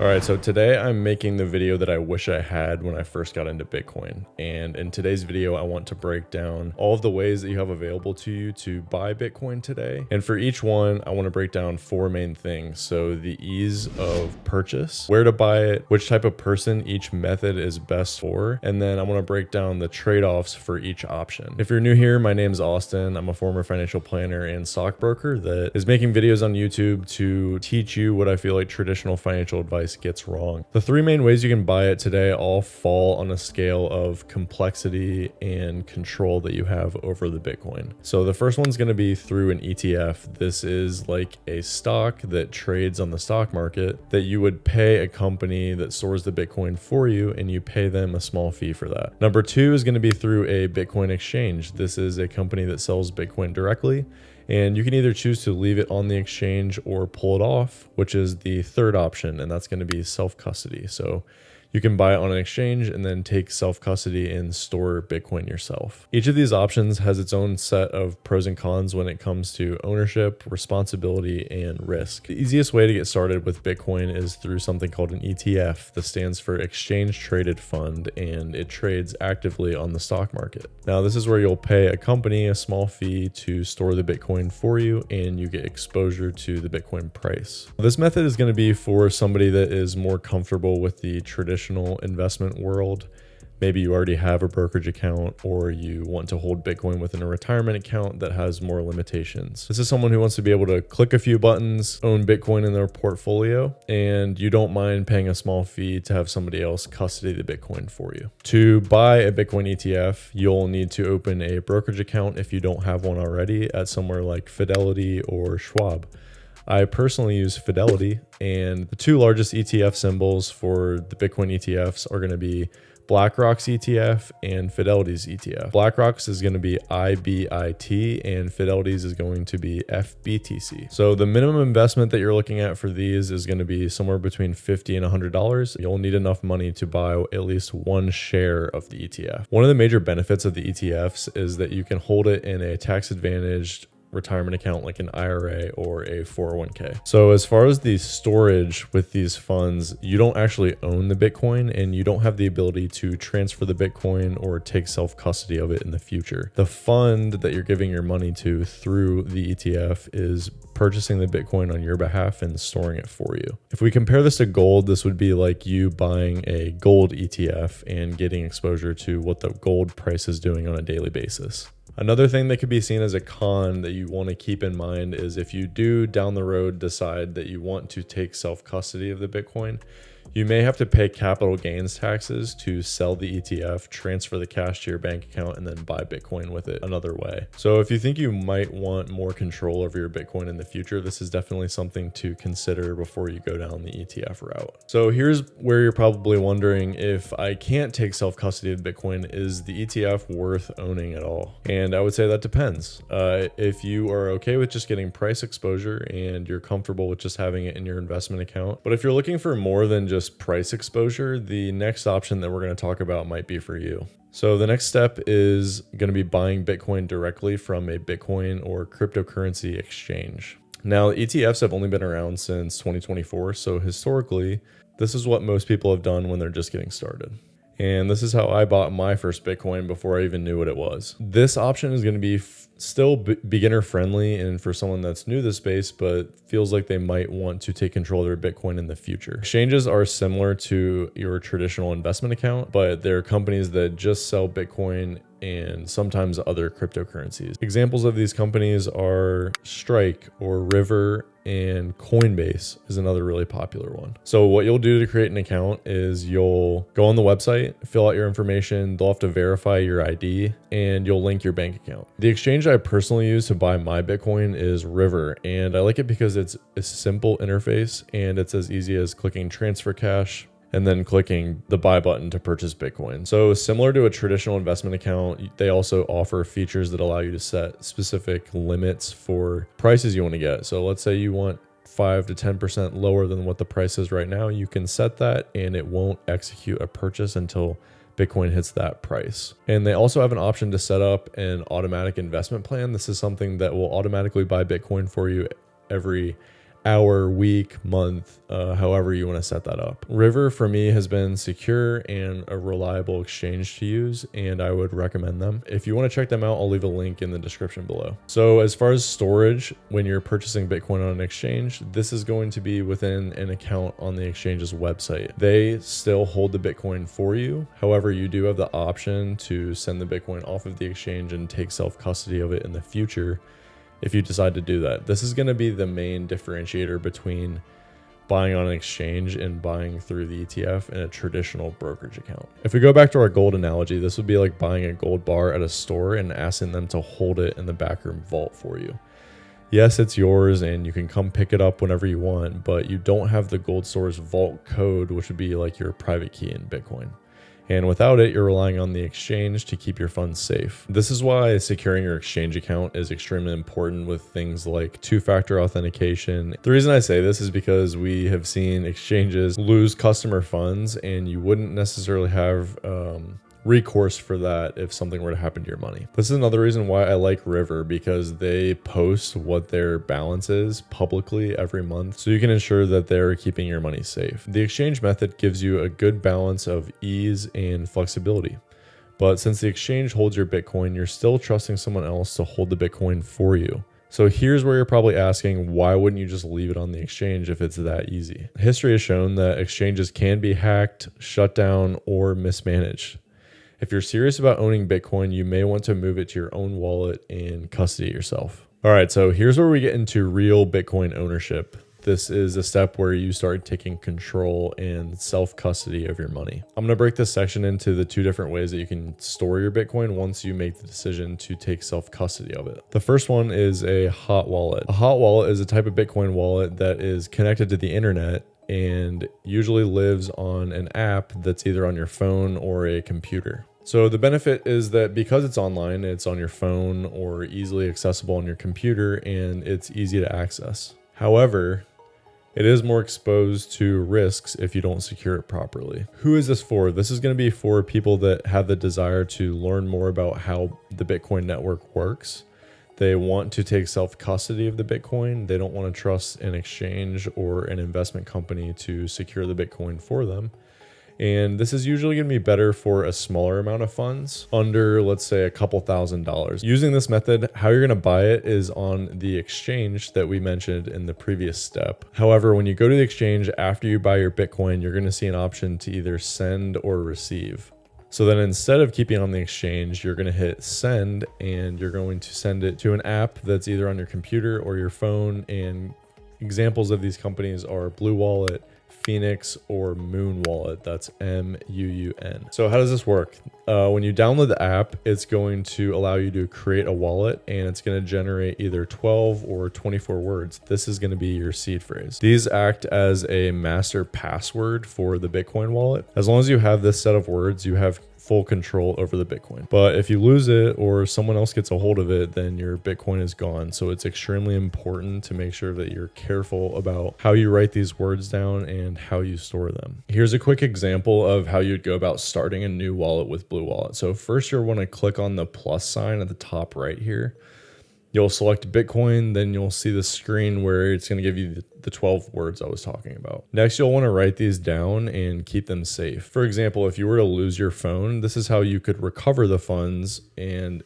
All right, so today I'm making the video that I wish I had when I first got into Bitcoin. And in today's video, I want to break down all of the ways that you have available to you to buy Bitcoin today. And for each one, I want to break down four main things. So the ease of purchase, where to buy it, which type of person each method is best for, and then I want to break down the trade-offs for each option. If you're new here, my name is Austin. I'm a former financial planner and stockbroker that is making videos on YouTube to teach you what I feel like traditional financial advice gets wrong. The three main ways you can buy it today all fall on a scale of complexity and control that you have over the Bitcoin. So the first one's going to be through an ETF. This is like a stock that trades on the stock market that you would pay a company that stores the Bitcoin for you, and you pay them a small fee for that. Number two is going to be through a Bitcoin exchange. This is a company that sells Bitcoin directly, and you can either choose to leave it on the exchange or pull it off, which is the third option, and that's going to be self-custody. So you can buy it on an exchange and then take self-custody and store Bitcoin yourself. Each of these options has its own set of pros and cons when it comes to ownership, responsibility, and risk. The easiest way to get started with Bitcoin is through something called an ETF. That stands for Exchange Traded Fund, and it trades actively on the stock market. Now, this is where you'll pay a company a small fee to store the Bitcoin for you, and you get exposure to the Bitcoin price. This method is going to be for somebody that is more comfortable with the traditional investment world. Maybe you already have a brokerage account, or you want to hold Bitcoin within a retirement account that has more limitations. This is someone who wants to be able to click a few buttons, own Bitcoin in their portfolio, and you don't mind paying a small fee to have somebody else custody the Bitcoin for you. To buy a Bitcoin ETF, you'll need to open a brokerage account if you don't have one already at somewhere like Fidelity or Schwab. I personally use Fidelity, and the two largest ETF symbols for the Bitcoin ETFs are going to be BlackRock's ETF and Fidelity's ETF. BlackRock's is going to be IBIT, and Fidelity's is going to be FBTC. So the minimum investment that you're looking at for these is going to be somewhere between $50 and $100. You'll need enough money to buy at least one share of the ETF. One of the major benefits of the ETFs is that you can hold it in a tax-advantaged retirement account like an IRA or a 401k. So as far as the storage with these funds, you don't actually own the Bitcoin, and you don't have the ability to transfer the Bitcoin or take self-custody of it in the future. The fund that you're giving your money to through the ETF is purchasing the Bitcoin on your behalf and storing it for you. If we compare this to gold, this would be like you buying a gold ETF and getting exposure to what the gold price is doing on a daily basis. Another thing that could be seen as a con that you want to keep in mind is if you do down the road decide that you want to take self-custody of the Bitcoin, you may have to pay capital gains taxes to sell the ETF, transfer the cash to your bank account, and then buy Bitcoin with it another way. So if you think you might want more control over your Bitcoin in the future, this is definitely something to consider before you go down the ETF route. So here's where you're probably wondering, if I can't take self-custody of Bitcoin, is the ETF worth owning at all? And I would say that depends. If you are okay with just getting price exposure and you're comfortable with just having it in your investment account, but if you're looking for more than just price exposure, the next option that we're going to talk about might be for you. So the next step is going to be buying Bitcoin directly from a Bitcoin or cryptocurrency exchange. Now, ETFs have only been around since 2024, so historically, this is what most people have done when they're just getting started. And this is how I bought my first Bitcoin before I even knew what it was. This option is going to be still beginner friendly and for someone that's new to the space, but feels like they might want to take control of their Bitcoin in the future. Exchanges are similar to your traditional investment account, but they're companies that just sell Bitcoin and sometimes other cryptocurrencies. Examples of these companies are Strike or River, and Coinbase is another really popular one. So what you'll do to create an account is you'll go on the website, fill out your information, they'll have to verify your ID, and you'll link your bank account. The exchange I personally use to buy my Bitcoin is River, and I like it because it's a simple interface and it's as easy as clicking transfer cash and then clicking the buy button to purchase Bitcoin. So similar to a traditional investment account, they also offer features that allow you to set specific limits for prices you want to get. So let's say you want 5 to 10% lower than what the price is right now. You can set that and it won't execute a purchase until Bitcoin hits that price. And they also have an option to set up an automatic investment plan. This is something that will automatically buy Bitcoin for you every hour, week, month, however you want to set that up. River for me has been secure and a reliable exchange to use, and I would recommend them. If you want to check them out, I'll leave a link in the description below. So as far as storage, when you're purchasing Bitcoin on an exchange, this is going to be within an account on the exchange's website. They still hold the Bitcoin for you. However, you do have the option to send the Bitcoin off of the exchange and take self-custody of it in the future if you decide to do that. This is going to be the main differentiator between buying on an exchange and buying through the ETF in a traditional brokerage account. If we go back to our gold analogy, this would be like buying a gold bar at a store and asking them to hold it in the backroom vault for you. Yes, it's yours and you can come pick it up whenever you want, but you don't have the gold store's vault code, which would be like your private key in Bitcoin. And without it, you're relying on the exchange to keep your funds safe. This is why securing your exchange account is extremely important with things like two-factor authentication. The reason I say this is because we have seen exchanges lose customer funds, and you wouldn't necessarily have recourse for that if something were to happen to your money. This is another reason why I like River, because they post what their balance is publicly every month, so you can ensure that they're keeping your money safe. The exchange method gives you a good balance of ease and flexibility. But since the exchange holds your Bitcoin, you're still trusting someone else to hold the Bitcoin for you. So here's where you're probably asking, why wouldn't you just leave it on the exchange if it's that easy? History has shown that exchanges can be hacked, shut down, or mismanaged. If you're serious about owning Bitcoin, you may want to move it to your own wallet and custody it yourself. All right, so here's where we get into real Bitcoin ownership. This is a step where you start taking control and self-custody of your money. I'm gonna break this section into the two different ways that you can store your Bitcoin once you make the decision to take self-custody of it. The first one is a hot wallet. A hot wallet is a type of Bitcoin wallet that is connected to the internet and usually lives on an app that's either on your phone or a computer. So the benefit is that because it's online, it's on your phone or easily accessible on your computer, and it's easy to access. However, it is more exposed to risks if you don't secure it properly. Who is this for? This is going to be for people that have the desire to learn more about how the Bitcoin network works. They want to take self-custody of the Bitcoin. They don't want to trust an exchange or an investment company to secure the Bitcoin for them. And this is usually going to be better for a smaller amount of funds, under, let's say, a couple $1,000s. Using this method, how you're going to buy it is on the exchange that we mentioned in the previous step. However, when you go to the exchange after you buy your Bitcoin, you're going to see an option to either send or receive. So then instead of keeping it on the exchange, you're going to hit send, and you're going to send it to an app that's either on your computer or your phone. And examples of these companies are Blue Wallet, Phoenix, or Moon Wallet. That's M-U-U-N. So how does this work? When you download the app, it's going to allow you to create a wallet, and it's going to generate either 12 or 24 words. This is going to be your seed phrase. These act as a master password for the Bitcoin wallet. As long as you have this set of words, you have full control over the Bitcoin. But if you lose it or someone else gets a hold of it, then your Bitcoin is gone. So it's extremely important to make sure that you're careful about how you write these words down and how you store them. Here's a quick example of how you'd go about starting a new wallet with Blue Wallet. So first you'll want to click on the plus sign at the top right here. You'll select Bitcoin, then you'll see the screen where it's going to give you the 12 words I was talking about. Next, you'll want to write these down and keep them safe. For example, if you were to lose your phone, this is how you could recover the funds, and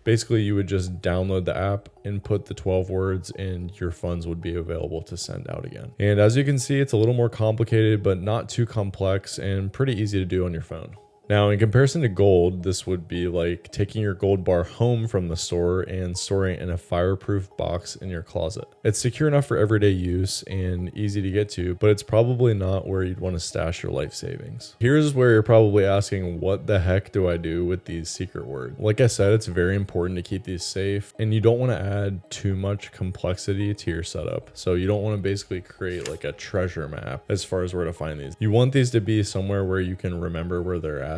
basically you would just download the app, input the 12 words, and your funds would be available to send out again. And as you can see, it's a little more complicated, but not too complex and pretty easy to do on your phone. Now, in comparison to gold, this would be like taking your gold bar home from the store and storing it in a fireproof box in your closet. It's secure enough for everyday use and easy to get to, but it's probably not where you'd want to stash your life savings. Here's where you're probably asking, what the heck do I do with these secret words? Like I said, it's very important to keep these safe, and you don't want to add too much complexity to your setup. So you don't want to basically create like a treasure map as far as where to find these. You want these to be somewhere where you can remember where they're at.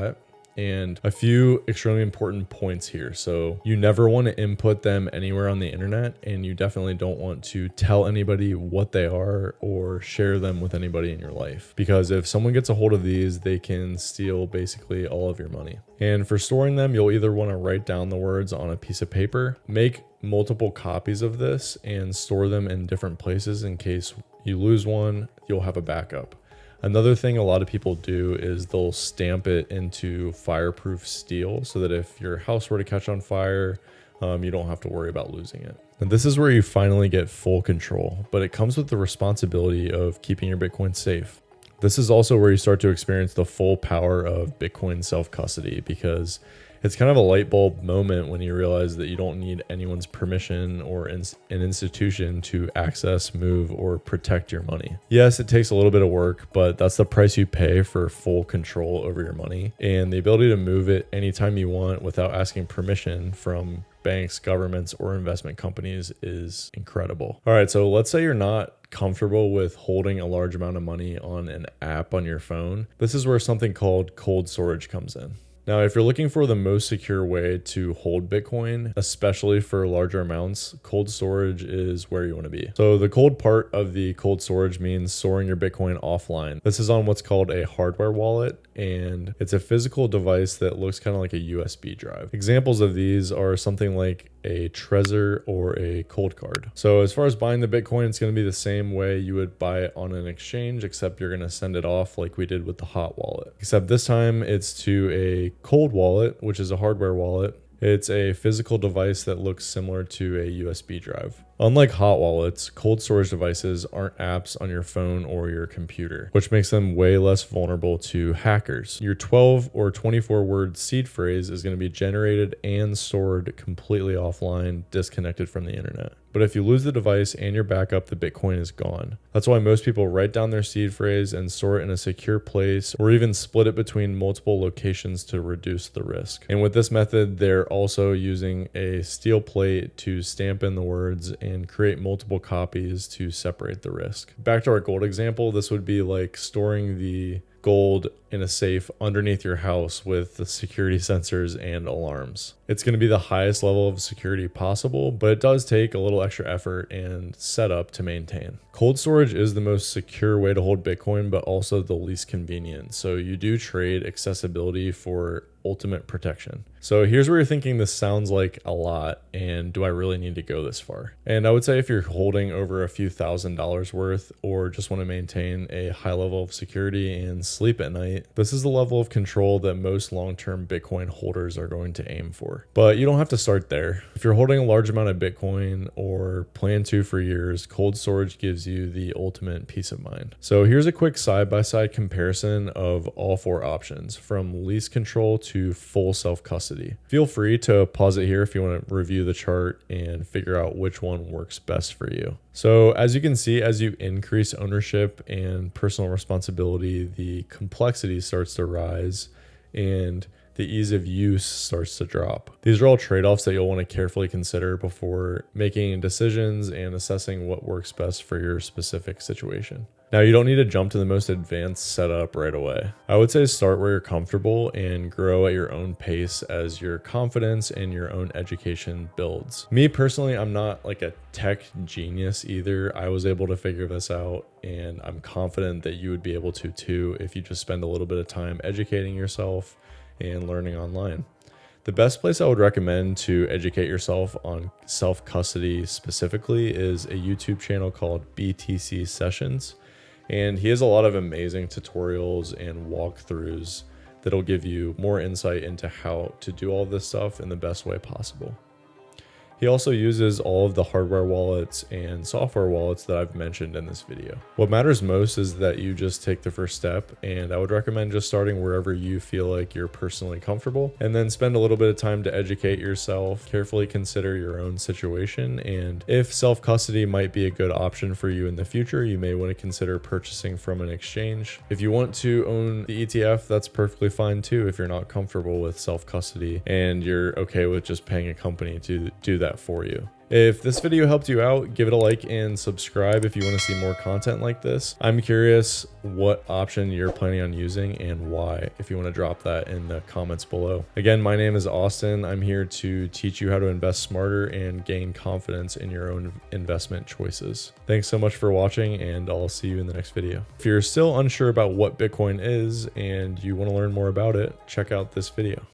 And a few extremely important points here. So you never want to input them anywhere on the internet, and you definitely don't want to tell anybody what they are or share them with anybody in your life, because if someone gets a hold of these, they can steal basically all of your money. And for storing them, you'll either want to write down the words on a piece of paper, make multiple copies of this, and store them in different places in case you lose one, you'll have a backup. Another thing a lot of people do is they'll stamp it into fireproof steel so that if your house were to catch on fire, you don't have to worry about losing it. And this is where you finally get full control, but it comes with the responsibility of keeping your Bitcoin safe. This is also where you start to experience the full power of Bitcoin self-custody, because it's kind of a light bulb moment when you realize that you don't need anyone's permission or an institution to access, move, or protect your money. Yes, it takes a little bit of work, but that's the price you pay for full control over your money and the ability to move it anytime you want without asking permission from banks, governments, or investment companies is incredible. All right, so let's say you're not comfortable with holding a large amount of money on an app on your phone. This is where something called cold storage comes in. Now, if you're looking for the most secure way to hold Bitcoin, especially for larger amounts, cold storage is where you want to be. So the cold part of the cold storage means storing your Bitcoin offline. This is on what's called a hardware wallet, and it's a physical device that looks kind of like a USB drive. Examples of these are something like a Trezor or a cold card. So as far as buying the Bitcoin, it's going to be the same way you would buy it on an exchange, except you're going to send it off like we did with the hot wallet. Except this time it's to a cold wallet, which is a hardware wallet. It's a physical device that looks similar to a USB drive. Unlike hot wallets, cold storage devices aren't apps on your phone or your computer, which makes them way less vulnerable to hackers. Your 12 or 24 word seed phrase is going to be generated and stored completely offline, disconnected from the internet. But if you lose the device and your backup, the Bitcoin is gone. That's why most people write down their seed phrase and store it in a secure place, or even split it between multiple locations to reduce the risk. And with this method, they're also using a steel plate to stamp in the words and create multiple copies to separate the risk. Back to our gold example, this would be like storing the gold in a safe underneath your house with the security sensors and alarms. It's going to be the highest level of security possible, but it does take a little extra effort and setup to maintain. Cold storage is the most secure way to hold Bitcoin, but also the least convenient. So you do trade accessibility for ultimate protection. So here's where you're thinking this sounds like a lot, and do I really need to go this far? And I would say if you're holding over a few $1,000s worth, or just want to maintain a high level of security and sleep at night, this is the level of control that most long-term Bitcoin holders are going to aim for. But you don't have to start there. If you're holding a large amount of Bitcoin or plan to for years, cold storage gives you the ultimate peace of mind. So here's a quick side-by-side comparison of all four options, from least control to full self-custody. Feel free to pause it here if you want to review the chart and figure out which one works best for you. So as you can see, as you increase ownership and personal responsibility, the complexity starts to rise and the ease of use starts to drop. These are all trade-offs that you'll want to carefully consider before making decisions and assessing what works best for your specific situation. Now, you don't need to jump to the most advanced setup right away. I would say start where you're comfortable and grow at your own pace as your confidence and your own education builds. Me personally, I'm not like a tech genius either. I was able to figure this out, and I'm confident that you would be able to too if you just spend a little bit of time educating yourself and learning online. The best place I would recommend to educate yourself on self-custody specifically is a YouTube channel called BTC Sessions. And he has a lot of amazing tutorials and walkthroughs that'll give you more insight into how to do all this stuff in the best way possible. He also uses all of the hardware wallets and software wallets that I've mentioned in this video. What matters most is that you just take the first step, and I would recommend just starting wherever you feel like you're personally comfortable, and then spend a little bit of time to educate yourself, carefully consider your own situation, and if self-custody might be a good option for you in the future, you may want to consider purchasing from an exchange. If you want to own the ETF, that's perfectly fine too if you're not comfortable with self-custody and you're okay with just paying a company to do that that for you. If this video helped you out, give it a like and subscribe if you want to see more content like this. I'm curious what option you're planning on using and why, if you want to drop that in the comments below. Again, my name is Austin. I'm here to teach you how to invest smarter and gain confidence in your own investment choices. Thanks so much for watching, and I'll see you in the next video. If you're still unsure about what Bitcoin is and you want to learn more about it, check out this video.